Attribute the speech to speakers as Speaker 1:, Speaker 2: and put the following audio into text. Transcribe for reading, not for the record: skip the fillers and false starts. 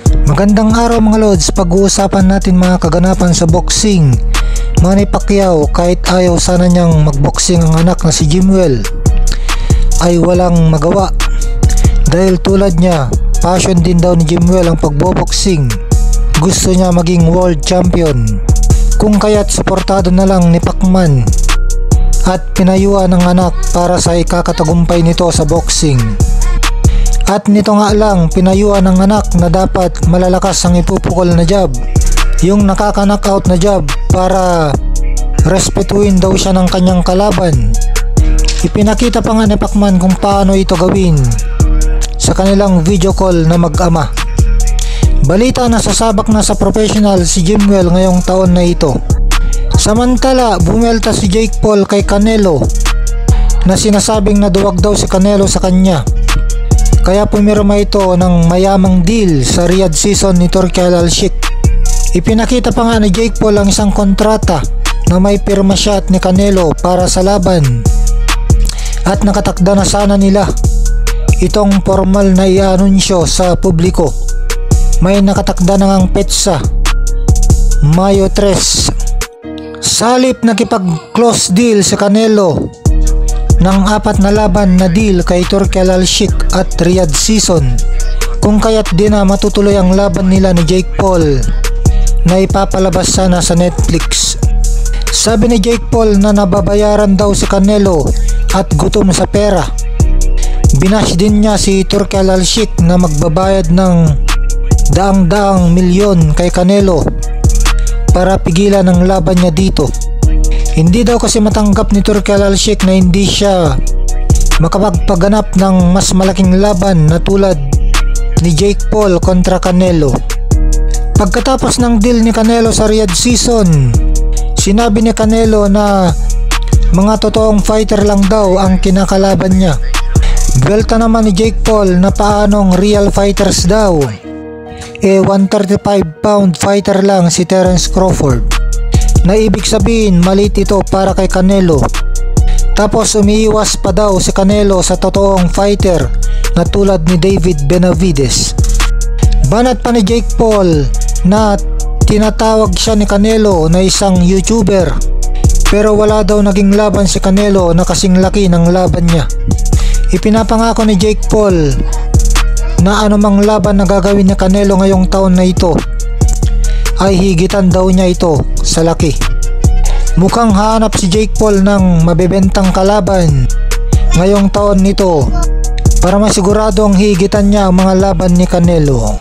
Speaker 1: Magandang araw mga lods, pag-uusapan natin mga kaganapan sa boxing. Manny Pacquiao, kahit ayaw sana niyang magboxing ang anak na si Jimwell, ay walang magawa. Dahil tulad niya, passion din daw ni Jimwell ang pagboboxing. Gusto niya maging world champion. Kung kaya't suportado na lang ni Pacman at pinayuan ng anak para sa ikakatagumpay nito sa boxing. At nito nga lang, pinayuan ng anak na dapat malalakas ang ipupukol na jab, yung nakaka-knockout na jab, para respetuin daw siya ng kanyang kalaban. Ipinakita pa nga ni Pacman kung paano ito gawin sa kanilang video call na mag-ama. Balita na sasabak na sa professional si Jimwell ngayong taon na ito. Samantala, bumelta si Jake Paul kay Canelo na sinasabing naduwag daw si Canelo sa kanya. Kaya pumirma ito ng mayamang deal sa Riyadh season ni Turki Al-Sheikh. Ipinakita pa nga ni Jake Paul ang isang kontrata na may pirma siya at ni Canelo para sa laban. At nakatakda na sana nila itong formal na i-anunsyo sa publiko. May nakatakda na ngang petsa, Mayo 3. Salip nakipag-close deal sa Canelo ng 4 na laban na deal kay Turki Al-Sheikh at Riyadh season, kung kaya't di na matutuloy ang laban nila ni Jake Paul na ipapalabas sana sa Netflix. Sabi ni Jake Paul na nababayaran daw si Canelo at gutom sa pera. Binash din niya si Turki Al-Sheikh na magbabayad ng daang-daang milyon kay Canelo para pigilan ang laban niya dito. Hindi daw kasi matanggap ni Turki Al-Sheikh na hindi siya makapagpaganap ng mas malaking laban na tulad ni Jake Paul kontra Canelo. Pagkatapos ng deal ni Canelo sa Riyadh season, sinabi ni Canelo na mga totoong fighter lang daw ang kinakalaban niya. Belta naman ni Jake Paul na paanong real fighters daw. 135 pound fighter lang si Terence Crawford, na ibig sabihin maliit ito para kay Canelo. Tapos umiiwas pa daw si Canelo sa totoong fighter na tulad ni David Benavides. Banat pa ni Jake Paul na tinatawag siya ni Canelo na isang YouTuber, pero wala daw naging laban si Canelo na kasing laki ng laban niya. Ipinapangako ni Jake Paul na anumang laban na gagawin ni Canelo ngayong taon na ito ay higitan daw niya ito sa laki. Mukhang hanap si Jake Paul ng mabebentang kalaban ngayong taon nito para masigurado ang higitan niya ang mga laban ni Canelo.